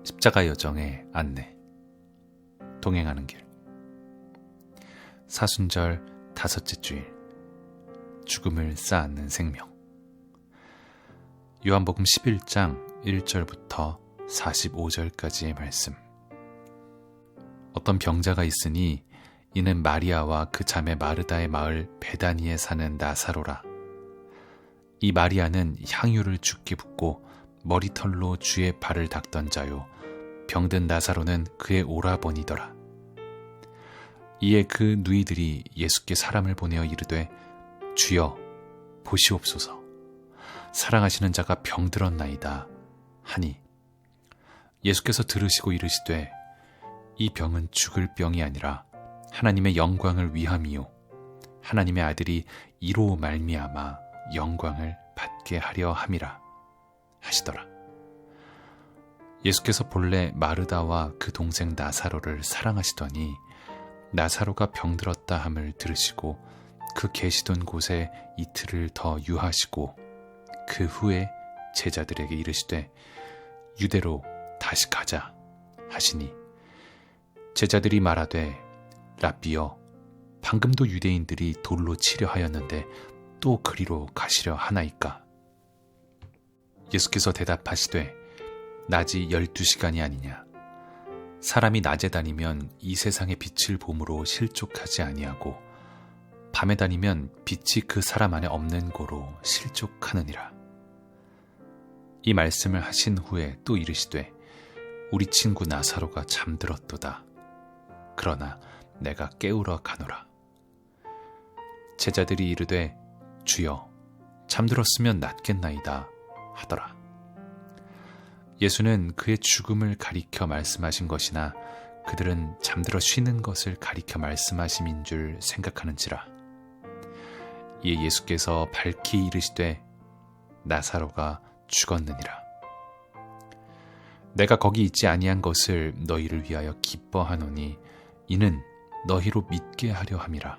십자가 여정의 안내. 동행하는 길. 사순절 다섯째 주일. 죽음을 쌓는 생명. 요한복음 11장 1절부터 45절까지의 말씀. 어떤 병자가 있으니 이는 마리아와 그 자매 마르다의 마을 베다니에 사는 나사로라. 이 마리아는 향유를 주께 붓고 머리털로 주의 발을 닦던 자요, 병든 나사로는 그의 오라버니더라. 이에 그 누이들이 예수께 사람을 보내어 이르되, 주여 보시옵소서, 사랑하시는 자가 병들었나이다 하니, 예수께서 들으시고 이르시되, 이 병은 죽을 병이 아니라 하나님의 영광을 위함이요, 하나님의 아들이 이로 말미암아 영광을 받게 하려 함이라 하시더라. 예수께서 본래 마르다와 그 동생 나사로를 사랑하시더니 나사로가 병들었다 함을 들으시고 그 계시던 곳에 이틀을 더 유하시고 그 후에 제자들에게 이르시되, 유대로 다시 가자 하시니, 제자들이 말하되, 랍비여, 방금도 유대인들이 돌로 치려 하였는데 또 그리로 가시려 하나이까? 예수께서 대답하시되, 낮이 12시간이 아니냐? 사람이 낮에 다니면 이 세상의 빛을 봄으로 실족하지 아니하고 밤에 다니면 빛이 그 사람 안에 없는 고로 실족하느니라. 이 말씀을 하신 후에 또 이르시되, 우리 친구 나사로가 잠들었도다. 그러나 내가 깨우러 가노라. 제자들이 이르되, 주여, 잠들었으면 낫겠나이다 하더라. 예수는 그의 죽음을 가리켜 말씀하신 것이나 그들은 잠들어 쉬는 것을 가리켜 말씀하심인 줄 생각하는지라. 이에 예수께서 밝히 이르시되, 나사로가 죽었느니라. 내가 거기 있지 아니한 것을 너희를 위하여 기뻐하노니 이는 너희로 믿게 하려 함이라.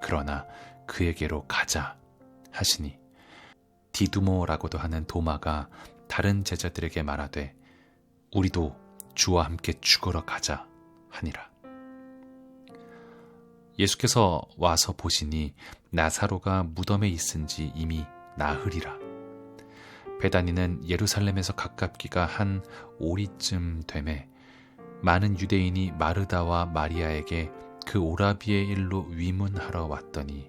그러나 그에게로 가자 하시니, 디두모라고도 하는 도마가 다른 제자들에게 말하되, 우리도 주와 함께 죽으러 가자 하니라. 예수께서 와서 보시니 나사로가 무덤에 있은지 이미 나흘이라. 베다니는 예루살렘에서 가깝기가 한 오리쯤 되매 많은 유대인이 마르다와 마리아에게 그 오라비의 일로 위문하러 왔더니,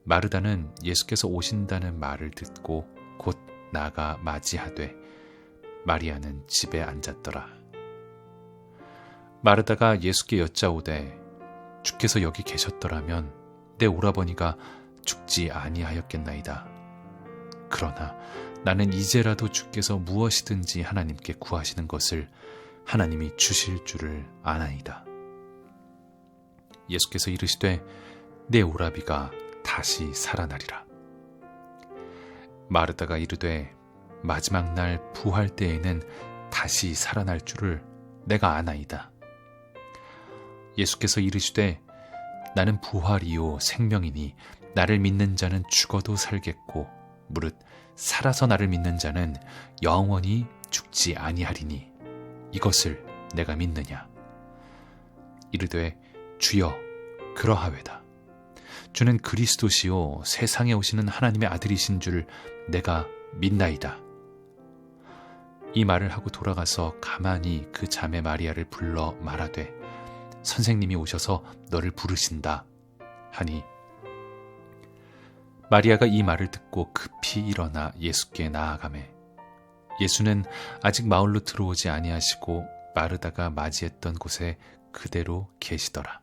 마르다는 예수께서 오신다는 말을 듣고 곧 나가 맞이하되 마리아는 집에 앉았더라. 마르다가 예수께 여짜오되, 주께서 여기 계셨더라면 내 오라버니가 죽지 아니하였겠나이다. 그러나 나는 이제라도 주께서 무엇이든지 하나님께 구하시는 것을 하나님이 주실 줄을 아나이다. 예수께서 이르시되, 내 오라비가 다시 살아나리라. 마르다가 이르되, 마지막 날 부활 때에는 다시 살아날 줄을 내가 아나이다. 예수께서 이르시되, 나는 부활이요 생명이니 나를 믿는 자는 죽어도 살겠고 무릇 살아서 나를 믿는 자는 영원히 죽지 아니하리니 이것을 내가 믿느냐? 이르되, 주여, 그러하외다. 주는 그리스도시요 세상에 오시는 하나님의 아들이신 줄 내가 믿나이다. 이 말을 하고 돌아가서 가만히 그 자매 마리아를 불러 말하되, 선생님이 오셔서 너를 부르신다 하니, 마리아가 이 말을 듣고 급히 일어나 예수께 나아가매, 예수는 아직 마을로 들어오지 아니하시고 마르다가 맞이했던 곳에 그대로 계시더라.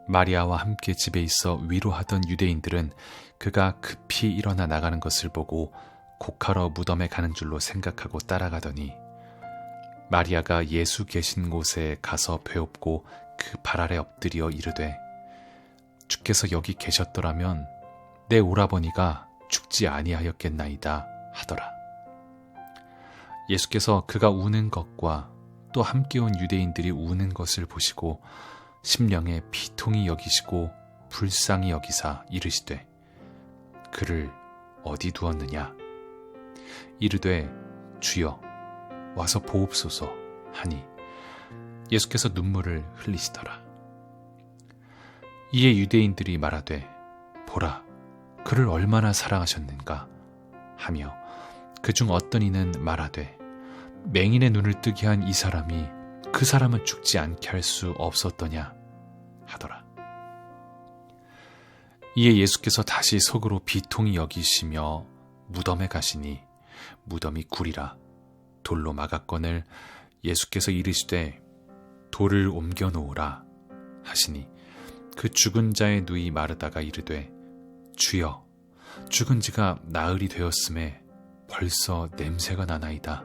마리아와 함께 집에 있어 위로하던 유대인들은 그가 급히 일어나 나가는 것을 보고 곡하러 무덤에 가는 줄로 생각하고 따라가더니, 마리아가 예수 계신 곳에 가서 배웁고 그 발 아래 엎드려 이르되, 주께서 여기 계셨더라면 내 오라버니가 죽지 아니하였겠나이다 하더라. 예수께서 그가 우는 것과 또 함께 온 유대인들이 우는 것을 보시고 심령에 비통히 여기시고 불쌍히 여기사 이르시되, 그를 어디 두었느냐? 이르되, 주여, 와서 보옵소서 하니 예수께서 눈물을 흘리시더라. 이에 유대인들이 말하되 보라 그를 얼마나 사랑하셨는가 하며 그중 어떤 이는 말하되 맹인의 눈을 뜨게 한 이 사람이 그 사람은 죽지 않게 할 수 없었더냐 하더라. 이에 예수께서 다시 속으로 비통히 여기시며 무덤에 가시니 무덤이 굴이라 돌로 막았거늘 예수께서 이르시되 돌을 옮겨 놓으라 하시니 그 죽은 자의 누이 마르다가 이르되 주여 죽은 지가 나흘이 되었음에 벌써 냄새가 나나이다.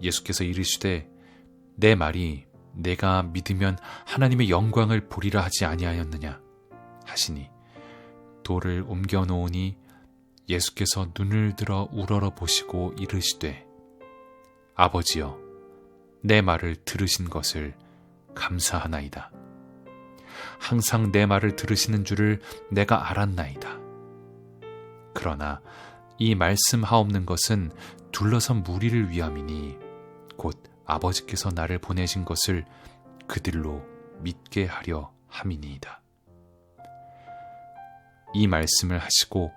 예수께서 이르시되 내 말이 내가 믿으면 하나님의 영광을 보리라 하지 아니하였느냐 하시니 돌을 옮겨 놓으니 예수께서 눈을 들어 우러러 보시고 이르시되 아버지여 내 말을 들으신 것을 감사하나이다. 항상 내 말을 들으시는 줄을 내가 알았나이다. 그러나 이 말씀하옵는 것은 둘러선 무리를 위함이니 곧 아버지께서 나를 보내신 것을 그들로 믿게 하려 함이니이다. 이 말씀을 하시고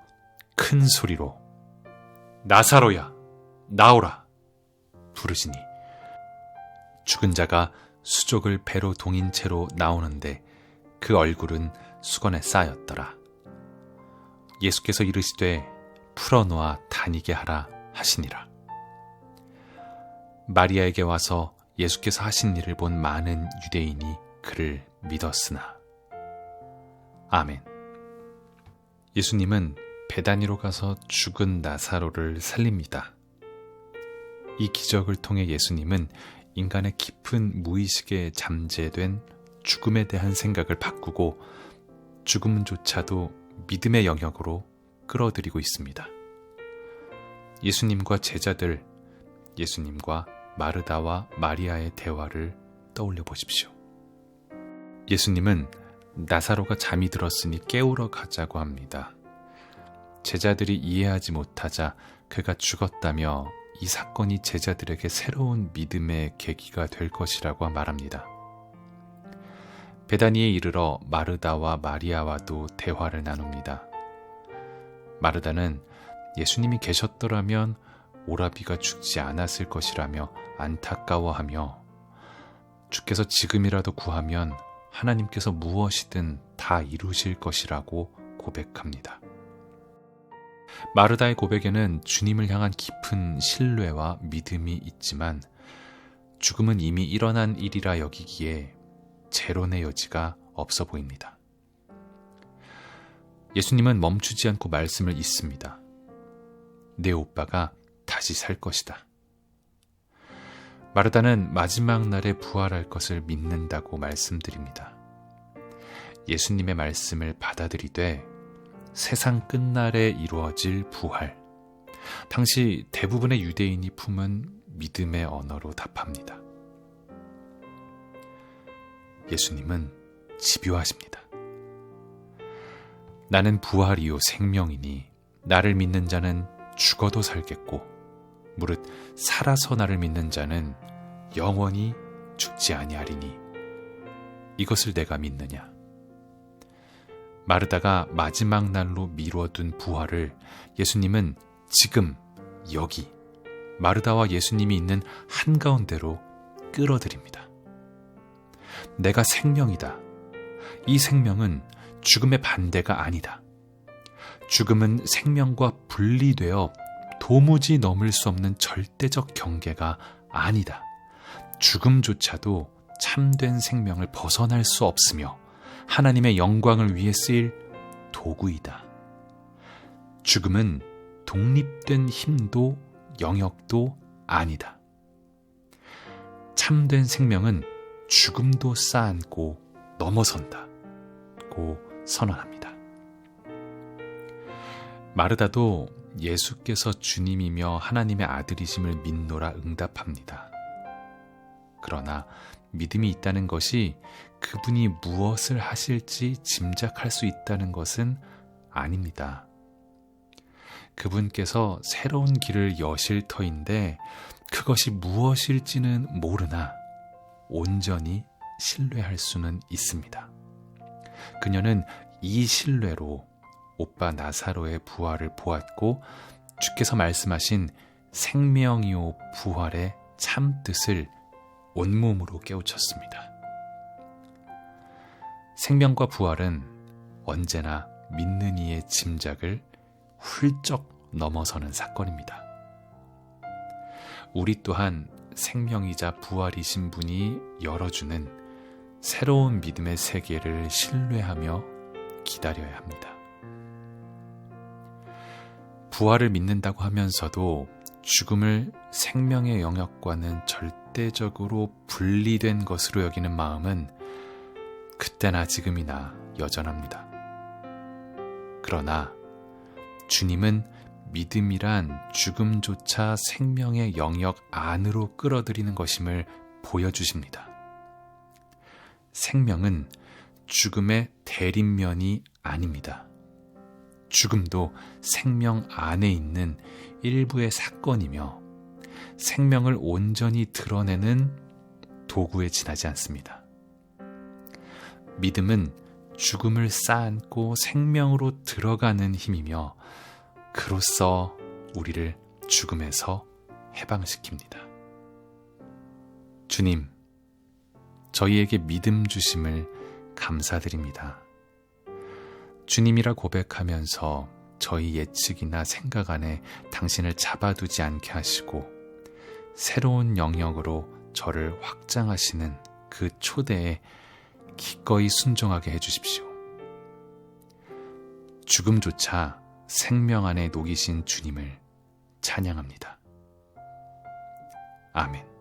큰 소리로 나사로야 나오라 부르시니 죽은 자가 수족을 배로 동인 채로 나오는데 그 얼굴은 수건에 쌓였더라. 예수께서 이르시되 풀어놓아 다니게 하라 하시니라. 마리아에게 와서 예수께서 하신 일을 본 많은 유대인이 그를 믿었으나. 아멘. 예수님은 베다니로 가서 죽은 나사로를 살립니다. 이 기적을 통해 예수님은 인간의 깊은 무의식에 잠재된 죽음에 대한 생각을 바꾸고 죽음조차도 믿음의 영역으로 끌어들이고 있습니다. 예수님과 제자들, 예수님과 마르다와 마리아의 대화를 떠올려 보십시오. 예수님은 나사로가 잠이 들었으니 깨우러 가자고 합니다. 제자들이 이해하지 못하자 그가 죽었다며 이 사건이 제자들에게 새로운 믿음의 계기가 될 것이라고 말합니다. 베다니에 이르러 마르다와 마리아와도 대화를 나눕니다. 마르다는 예수님이 계셨더라면 오라비가 죽지 않았을 것이라며 안타까워하며 주께서 지금이라도 구하면 하나님께서 무엇이든 다 이루실 것이라고 고백합니다. 마르다의 고백에는 주님을 향한 깊은 신뢰와 믿음이 있지만 죽음은 이미 일어난 일이라 여기기에 재론의 여지가 없어 보입니다. 예수님은 멈추지 않고 말씀을 잇습니다. 내 오빠가 다시 살 것이다. 마르다는 마지막 날에 부활할 것을 믿는다고 말씀드립니다. 예수님의 말씀을 받아들이되 세상 끝날에 이루어질 부활, 당시 대부분의 유대인이 품은 믿음의 언어로 답합니다. 예수님은 집요하십니다. 나는 부활이요 생명이니 나를 믿는 자는 죽어도 살겠고 무릇 살아서 나를 믿는 자는 영원히 죽지 아니하리니 이것을 내가 믿느냐. 마르다가 마지막 날로 미뤄둔 부활을 예수님은 지금 여기 마르다와 예수님이 있는 한가운데로 끌어들입니다. 내가 생명이다. 이 생명은 죽음의 반대가 아니다. 죽음은 생명과 분리되어 도무지 넘을 수 없는 절대적 경계가 아니다. 죽음조차도 참된 생명을 벗어날 수 없으며 하나님의 영광을 위해 쓰일 도구이다. 죽음은 독립된 힘도 영역도 아니다. 참된 생명은 죽음도 쌓고 넘어선다. 고 선언합니다. 마르다도 예수께서 주님이며 하나님의 아들이심을 믿노라 응답합니다. 그러나 믿음이 있다는 것이 그분이 무엇을 하실지 짐작할 수 있다는 것은 아닙니다. 그분께서 새로운 길을 여실 터인데 그것이 무엇일지는 모르나 온전히 신뢰할 수는 있습니다. 그녀는 이 신뢰로 오빠 나사로의 부활을 보았고 주께서 말씀하신 생명이요 부활의 참뜻을 온몸으로 깨우쳤습니다. 생명과 부활은 언제나 믿는 이의 짐작을 훌쩍 넘어서는 사건입니다. 우리 또한 생명이자 부활이신 분이 열어주는 새로운 믿음의 세계를 신뢰하며 기다려야 합니다. 부활을 믿는다고 하면서도 죽음을 생명의 영역과는 절대적으로 분리된 것으로 여기는 마음은 그때나 지금이나 여전합니다. 그러나 주님은 믿음이란 죽음조차 생명의 영역 안으로 끌어들이는 것임을 보여주십니다. 생명은 죽음의 대립면이 아닙니다. 죽음도 생명 안에 있는 일부의 사건이며 생명을 온전히 드러내는 도구에 지나지 않습니다. 믿음은 죽음을 쌓고 생명으로 들어가는 힘이며 그로써 우리를 죽음에서 해방시킵니다. 주님, 저희에게 믿음 주심을 감사드립니다. 주님이라 고백하면서 저희 예측이나 생각 안에 당신을 잡아두지 않게 하시고 새로운 영역으로 저를 확장하시는 그 초대에 기꺼이 순종하게 해주십시오. 죽음조차 생명 안에 녹이신 주님을 찬양합니다. 아멘.